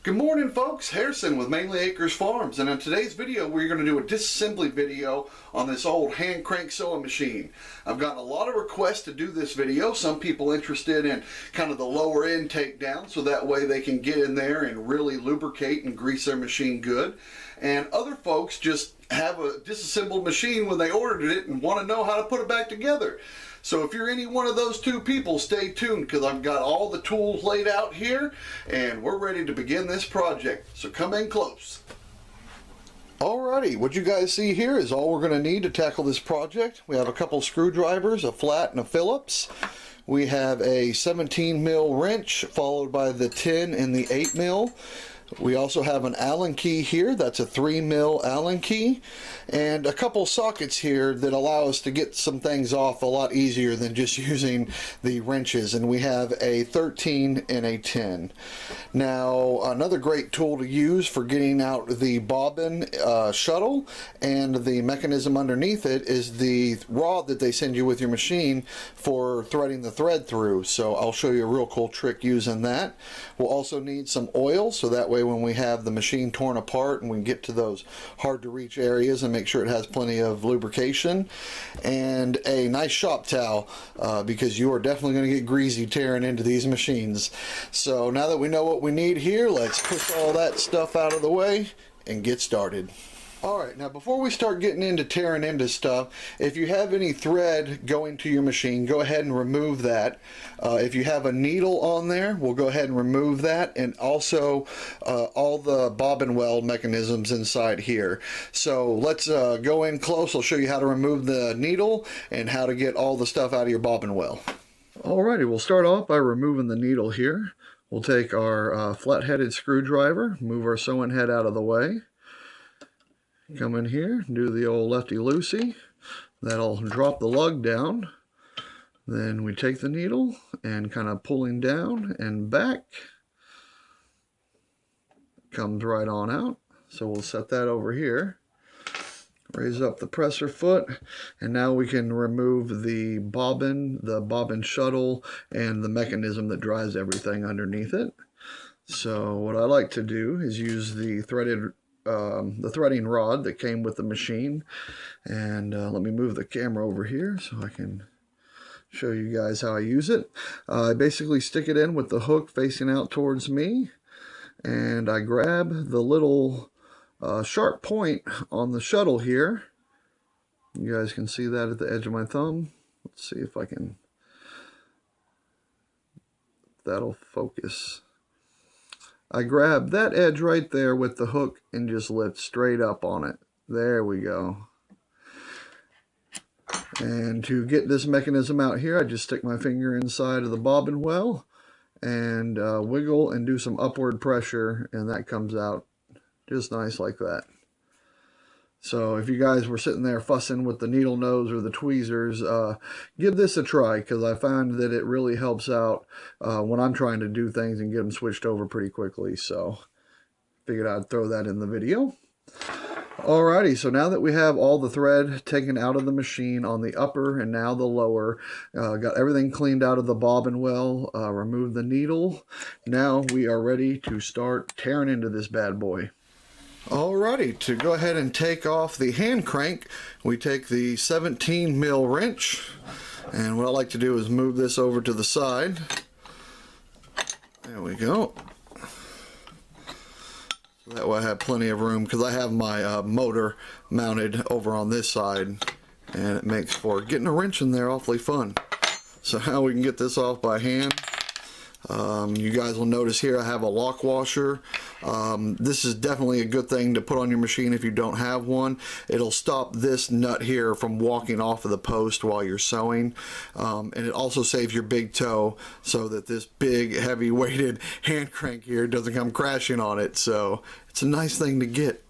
Good morning, folks. Harrison with Mainely Acres Farms, and in today's video we're going to do a disassembly video on this old hand crank sewing machine. I've gotten a lot of requests to do this video. Some people interested in kind of the lower end takedown, so that way they can get in there and really lubricate and grease their machine good. And other folks just have a disassembled machine when they ordered it and want to know how to put it back together. So if you're any one of those two people, stay tuned because I've got all the tools laid out here and we're ready to begin this project. So come in close. Alrighty, what you guys see here is all we're going to need to tackle this project. We have a couple screwdrivers, a flat and a Phillips. We have a 17 mil wrench followed by the 10 and the 8 mil. We also have an Allen key here, that's a 3 mil Allen key, and a couple sockets here that allow us to get some things off a lot easier than just using the wrenches. And we have a 13 and a 10. Now, another great tool to use for getting out the bobbin shuttle and the mechanism underneath it is the rod that they send you with your machine for threading the thread through. So I'll show you a real cool trick using that. We'll also need some oil, so that way when we have the machine torn apart and we can get to those hard to reach areas and make sure it has plenty of lubrication, and a nice shop towel because you are definitely going to get greasy tearing into these machines. So now that we know what we need here, let's push all that stuff out of the way and get started. Alright, now before we start getting into tearing into stuff, if you have any thread going to your machine, go ahead and remove that. If you have a needle on there, we'll go ahead and remove that, and also all the bobbin weld mechanisms inside here. So let's go in close. I'll show you how to remove the needle and how to get all the stuff out of your bobbin weld. Alrighty, we'll start off by removing the needle here. We'll take our flat-headed screwdriver, move our sewing head out of the way. Come in here, do the old lefty-loosey. That'll drop the lug down. Then we take the needle and kind of pulling down and back. Comes right on out. So we'll set that over here. Raise up the presser foot, and now we can remove the bobbin shuttle, and the mechanism that drives everything underneath it. So what I like to do is use the threading rod that came with the machine, and let me move the camera over here so I can show you guys how I use it. I basically stick it in with the hook facing out towards me, and I grab the little sharp point on the shuttle here. You guys can see that at the edge of my thumb. Let's see if I can, that'll focus. I grab that edge right there with the hook and just lift straight up on it. There we go. And to get this mechanism out here, I just stick my finger inside of the bobbin well and wiggle and do some upward pressure, and that comes out just nice like that. So if you guys were sitting there fussing with the needle nose or the tweezers, give this a try, because I find that it really helps out when I'm trying to do things and get them switched over pretty quickly. So figured I'd throw that in the video. Alrighty, so now that we have all the thread taken out of the machine on the upper and now the lower, got everything cleaned out of the bobbin well, removed the needle, now we are ready to start tearing into this bad boy. Alrighty, to go ahead and take off the hand crank, we take the 17 mil wrench, and what I like to do is move this over to the side. There we go. That way I have plenty of room, because I have my motor mounted over on this side, and it makes for getting a wrench in there awfully fun. So how we can get this off by hand. You guys will notice here I have a lock washer. This is definitely a good thing to put on your machine if you don't have one. It'll stop this nut here from walking off of the post while you're sewing, and it also saves your big toe so that this big heavy weighted hand crank here doesn't come crashing on it. So it's a nice thing to get.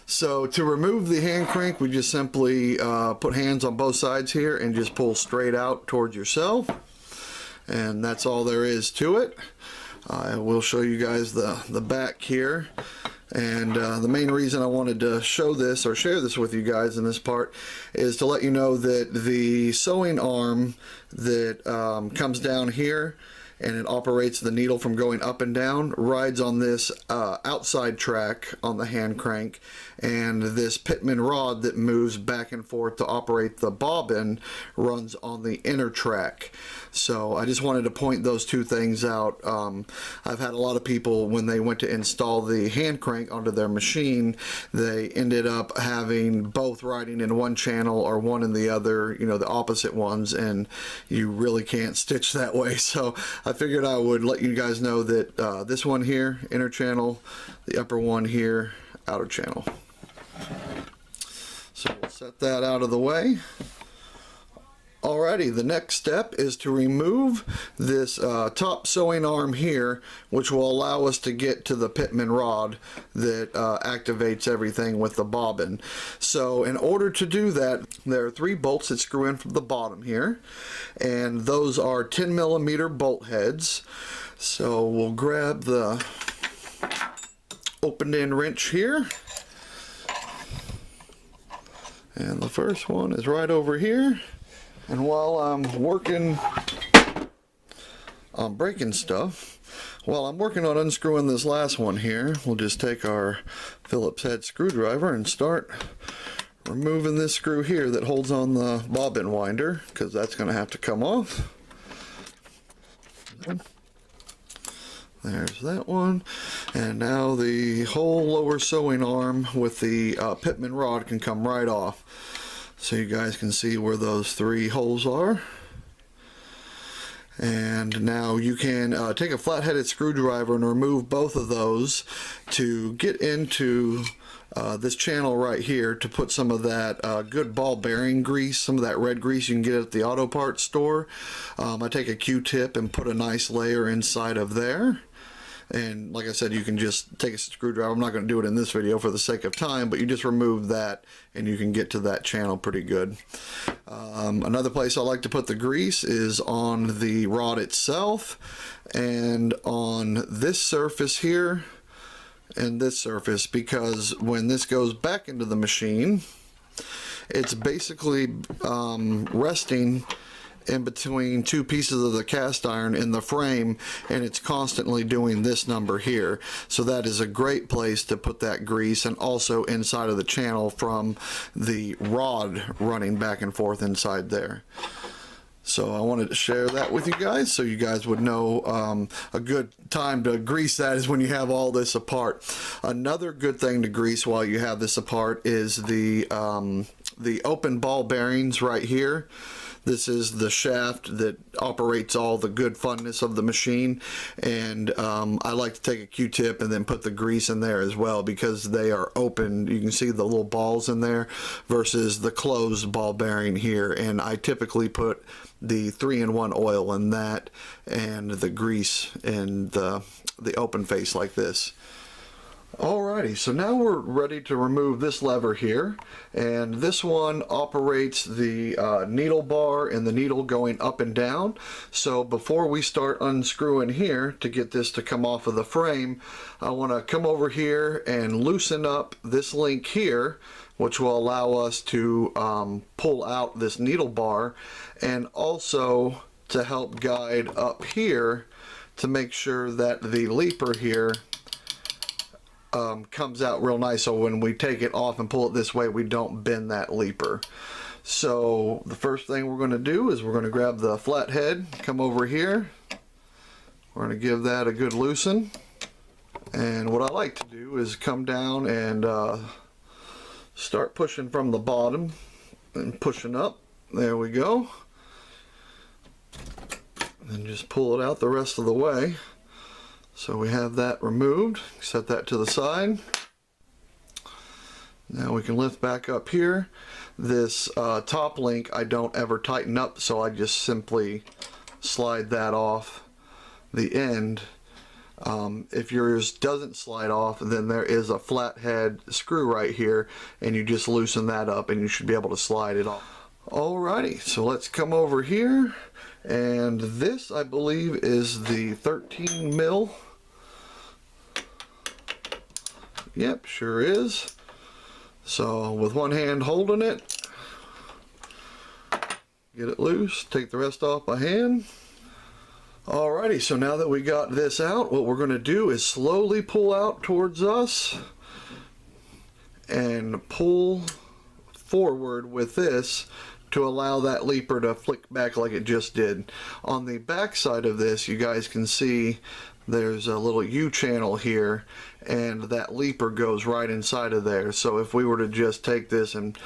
So to remove the hand crank, we just simply put hands on both sides here and just pull straight out towards yourself. And that's all there is to it. I will show you guys the back here, and the main reason I wanted to show this or share this with you guys in this part is to let you know that the sewing arm that comes down here and it operates the needle from going up and down, rides on this outside track on the hand crank, and this pitman rod that moves back and forth to operate the bobbin runs on the inner track. So I just wanted to point those two things out. I've had a lot of people, when they went to install the hand crank onto their machine, they ended up having both riding in one channel or one in the other, you know, the opposite ones, and you really can't stitch that way. So I figured I would let you guys know that this one here, inner channel, the upper one here, outer channel. So we'll set that out of the way. Alrighty, the next step is to remove this top sewing arm here, which will allow us to get to the pitman rod that activates everything with the bobbin. So in order to do that, there are 3 bolts that screw in from the bottom here, and those are 10mm bolt heads. So we'll grab the open end wrench here, and the first one is right over here. And while I'm working on breaking stuff, while I'm working on unscrewing this last one here, we'll just take our Phillips head screwdriver and start removing this screw here that holds on the bobbin winder, because that's going to have to come off. There's that one. And now the whole lower sewing arm with the pitman rod can come right off. So you guys can see where those 3 holes are. And now you can take a flat-headed screwdriver and remove both of those to get into this channel right here, to put some of that good ball bearing grease, some of that red grease you can get at the auto parts store. I take a Q-tip and put a nice layer inside of there. And like I said, you can just take a screwdriver. I'm not going to do it in this video for the sake of time, but you just remove that and you can get to that channel pretty good. Another place I like to put the grease is on the rod itself, and on this surface here and this surface, because when this goes back into the machine, it's basically resting in between 2 pieces of the cast iron in the frame, and it's constantly doing this number here. So that is a great place to put that grease, and also inside of the channel from the rod running back and forth inside there. So I wanted to share that with you guys, so you guys would know a good time to grease that is when you have all this apart. Another good thing to grease while you have this apart is the open ball bearings right here. This is the shaft that operates all the good funness of the machine, and I like to take a Q-tip and then put the grease in there as well, because they are open. You can see the little balls in there versus the closed ball bearing here, and I typically put the 3-in-1 oil in that and the grease in the open face like this. Alrighty, so now we're ready to remove this lever here, and this one operates the needle bar and the needle going up and down. So before we start unscrewing here to get this to come off of the frame, I want to come over here and loosen up this link here, which will allow us to pull out this needle bar, and also to help guide up here to make sure that the leaper here comes out real nice, so when we take it off and pull it this way, we don't bend that leaper. So the first thing we're going to do is we're going to grab the flat head, come over here, we're going to give that a good loosen, and what I like to do is come down and start pushing from the bottom and pushing up. There we go. And just pull it out the rest of the way. So we have that removed, set that to the side. Now we can lift back up here. This top link I don't ever tighten up, so I just simply slide that off the end. If yours doesn't slide off, then there is a flathead screw right here, and you just loosen that up and you should be able to slide it off. Alrighty, so let's come over here, and this I believe is the 13 mil. Yep, sure is. So with one hand holding it, get it loose, take the rest off by hand, Alrighty, so now that we got this out, what we're going to do is slowly pull out towards us and pull forward with this to allow that leaper to flick back like it just did. On the back side of this, you guys can see there's a little U-channel here, and that leaper goes right inside of there. So if we were to just take this and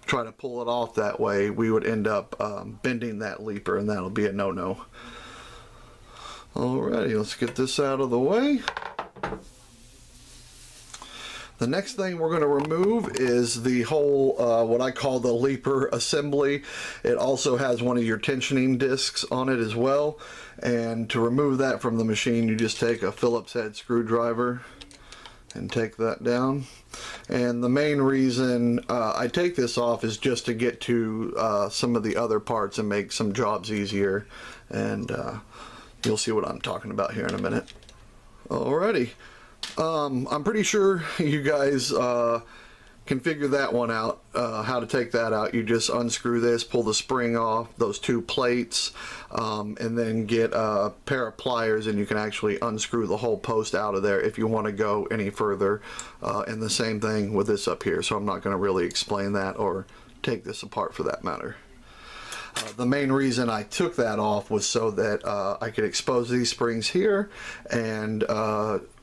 try to pull it off that way, we would end up bending that leaper, and that'll be a no-no. Alrighty, let's get this out of the way. The next thing we're going to remove is the whole, what I call the leaper assembly. It also has one of your tensioning discs on it as well. And to remove that from the machine, you just take a Phillips head screwdriver and take that down. And the main reason I take this off is just to get to some of the other parts and make some jobs easier. And you'll see what I'm talking about here in a minute. Alrighty. I'm pretty sure you guys can figure that one out, how to take that out. You just unscrew this, pull the spring off, those two plates, and then get a pair of pliers, and you can actually unscrew the whole post out of there if you want to go any further. And the same thing with this up here, so I'm not going to really explain that or take this apart for that matter. The main reason I took that off was so that I could expose these springs here and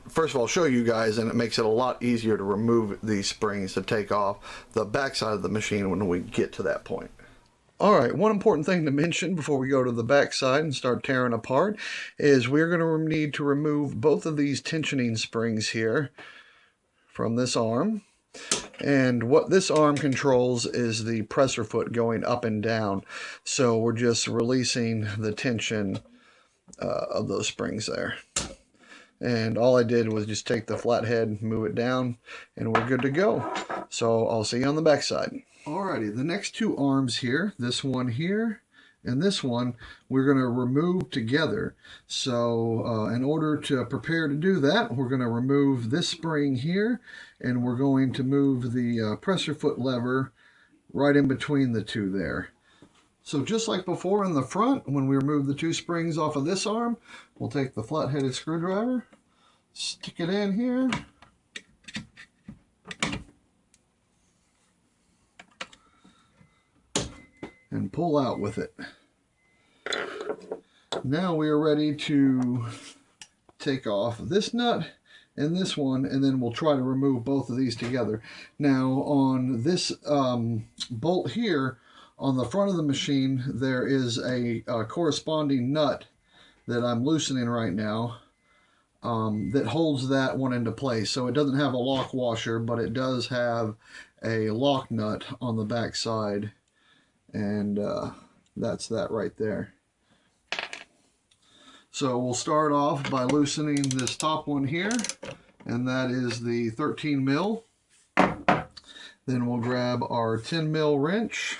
first of all show you guys, and it makes it a lot easier to remove these springs to take off the back side of the machine when we get to that point. Alright, one important thing to mention before we go to the back side and start tearing apart is we're going to need to remove both of these tensioning springs here from this arm. And what this arm controls is the presser foot going up and down. So we're just releasing the tension of those springs there. And all I did was just take the flathead, move it down, and we're good to go. So I'll see you on the back side. Alrighty, the next two arms here, this one here and this one, we're going to remove together. So in order to prepare to do that, we're going to remove this spring here, and we're going to move the presser foot lever right in between the two there. So just like before in the front, when we remove the two springs off of this arm, we'll take the flat-headed screwdriver, stick it in here, and pull out with it. Now we are ready to take off this nut and this one, and then we'll try to remove both of these together. Now on this bolt here on the front of the machine, there is a corresponding nut that I'm loosening right now that holds that one into place. So it doesn't have a lock washer, but it does have a lock nut on the back side, and that's that right there. So we'll start off by loosening this top one here, and that is the 13 mil. Then we'll grab our 10 mil wrench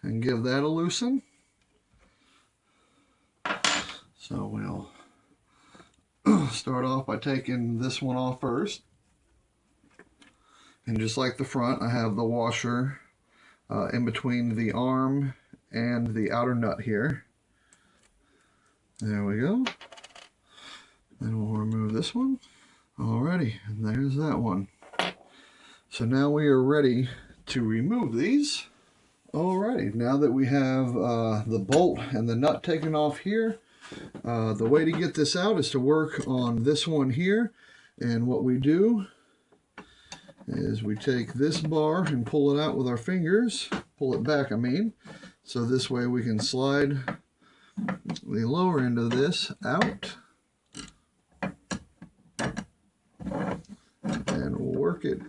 and give that a loosen. So we'll start off by taking this one off first. And just like the front, I have the washer in between the arm and the outer nut here. There we go. Then we'll remove this one. Alrighty, and there's that one. So now we are ready to remove these. Alrighty, now that we have the bolt and the nut taken off here, the way to get this out is to work on this one here. And what we do is we take this bar and pull it out with our fingers, pull it back I mean, so this way we can slide the lower end of this out and work it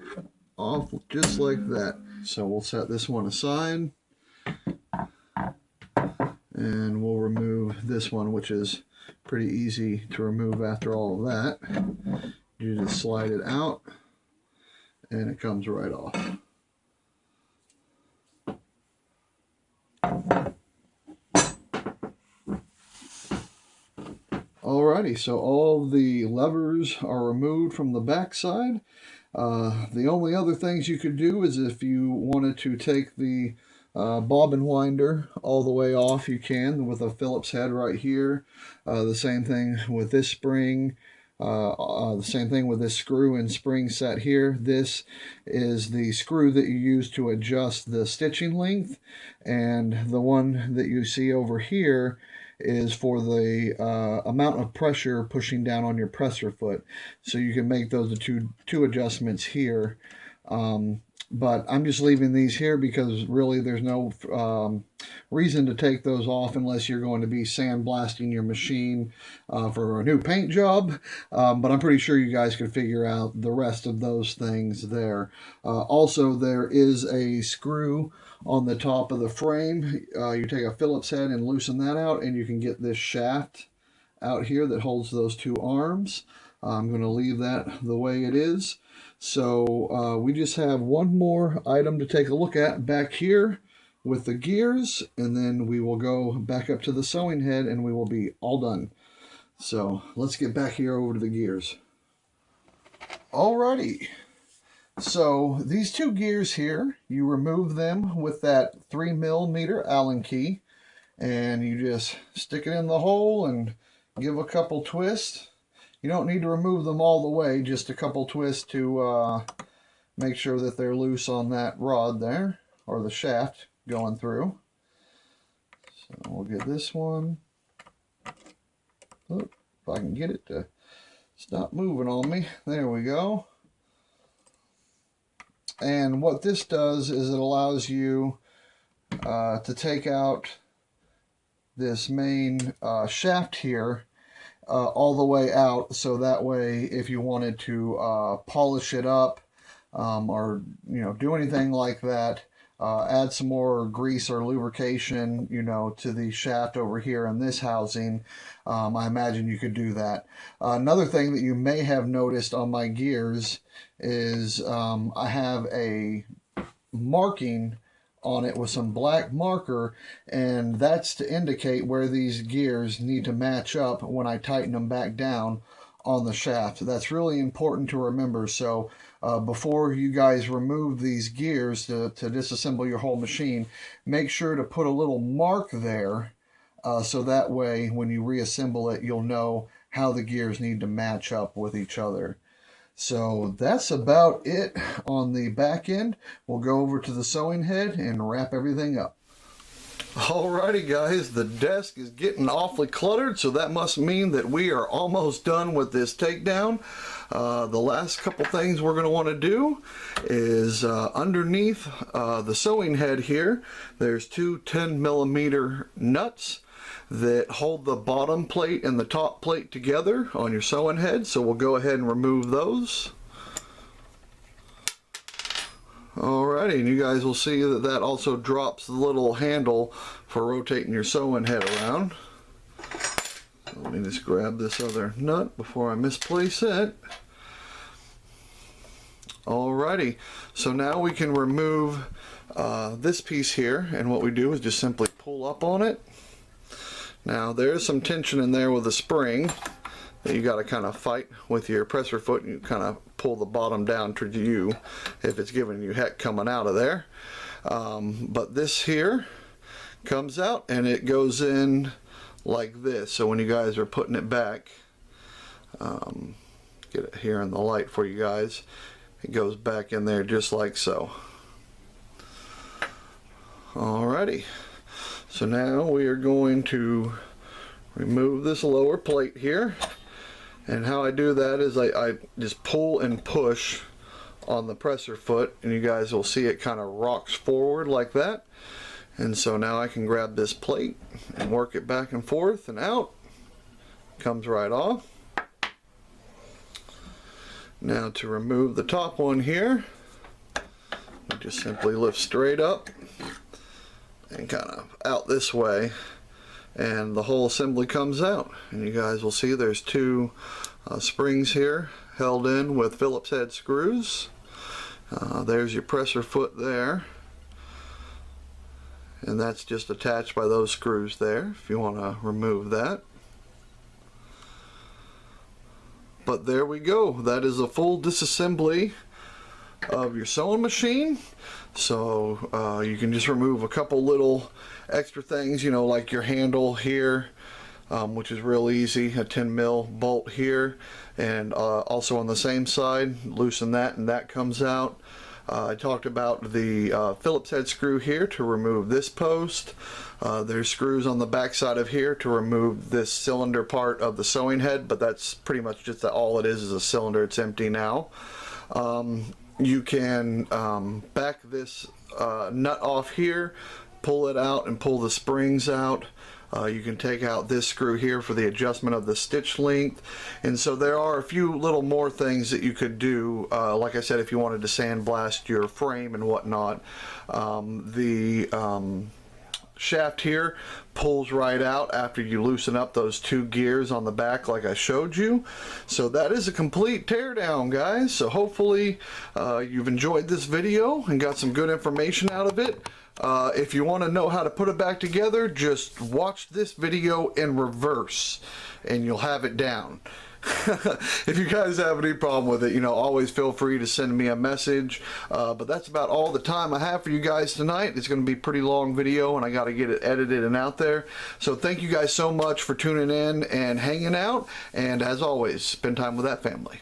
off just like that. So we'll set this one aside and we'll remove this one, which is pretty easy to remove after all of that. You just slide it out and it comes right off. Alrighty, so all the levers are removed from the back side. The only other things you could do is if you wanted to take the bobbin winder all the way off you can with a Phillips head right here. The same thing with this spring. The same thing with this screw and spring set here. This is the screw that you use to adjust the stitching length, and the one that you see over here is for the amount of pressure pushing down on your presser foot. So you can make those two adjustments here. But I'm just leaving these here because really there's no reason to take those off unless you're going to be sandblasting your machine for a new paint job. But I'm pretty sure you guys could figure out the rest of those things there. Also, there is a screw on the top of the frame. You take a Phillips head and loosen that out, and you can get this shaft out here that holds those two arms. I'm going to leave that the way it is. So we just have one more item to take a look at back here with the gears, and then we will go back up to the sewing head and we will be all done. So let's get back here over to the gears. Alrighty. So these two gears here, you remove them with that 3mm Allen key, and you just stick it in the hole and give a couple twists. You don't need to remove them all the way, just a couple twists to make sure that they're loose on that rod there, or the shaft going through. So we'll get this one. Oh, if I can get it to stop moving on me. There we go. And what this does is it allows you to take out this main shaft here all the way out, so that way if you wanted to polish it up or do anything like that, add some more grease or lubrication to the shaft over here in this housing, I imagine you could do that. Another thing that you may have noticed on my gears is I have a marking on it with some black marker, and that's to indicate where these gears need to match up when I tighten them back down on the shaft. That's really important to remember. So before you guys remove these gears to disassemble your whole machine, make sure to put a little mark there so that way when you reassemble it, you'll know how the gears need to match up with each other. So that's about it on the back end. We'll go over to the sewing head and wrap everything up. Alrighty guys, the desk is getting awfully cluttered, so that must mean that we are almost done with this takedown. The last couple things we're going to want to do is underneath the sewing head here, there's two 10mm nuts that hold the bottom plate and the top plate together on your sewing head, so we'll go ahead and remove those. Alrighty, and you guys will see that that also drops the little handle for rotating your sewing head around. So let me just grab this other nut before I misplace it. Alrighty, so now we can remove this piece here, and what we do is just simply pull up on it. Now there's some tension in there with the spring that you got to kind of fight with your presser foot, and you kind of pull the bottom down to you if it's giving you heck coming out of there. But this here comes out and it goes in like this. So when you guys are putting it back, get it here in the light for you guys, it goes back in there just like so. Alrighty. So now we are going to remove this lower plate here, and how I do that is I just pull and push on the presser foot, and you guys will see it kind of rocks forward like that. And so now I can grab this plate and work it back and forth and out. Comes right off. Now to remove the top one here, you just simply lift straight up and kind of out this way, and the whole assembly comes out. And you guys will see there's two springs here held in with Phillips head screws. There's your presser foot there, and that's just attached by those screws there if you want to remove that. But there we go, that is a full disassembly of your sewing machine. So you can just remove a couple little extra things, you know, like your handle here, which is real easy, a 10 mil bolt here, and also on the same side, loosen that and that comes out. I talked about the Phillips head screw here to remove this post. There's screws on the back side of here to remove this cylinder part of the sewing head, but that's pretty much just all it is a cylinder. It's empty now. You can back this nut off here, pull it out and pull the springs out. You can take out this screw here for the adjustment of the stitch length. And so there are a few little more things that you could do, like I said, if you wanted to sandblast your frame and whatnot. The shaft here pulls right out after you loosen up those two gears on the back like I showed you. So that is a complete teardown, guys. So hopefully you've enjoyed this video and got some good information out of it. If you want to know how to put it back together, just watch this video in reverse and you'll have it down. If you guys have any problem with it, you know, always feel free to send me a message. But that's about all the time I have for you guys tonight. It's going to be a pretty long video and I got to get it edited and out there. So thank you guys so much for tuning in and hanging out. And as always, spend time with that family.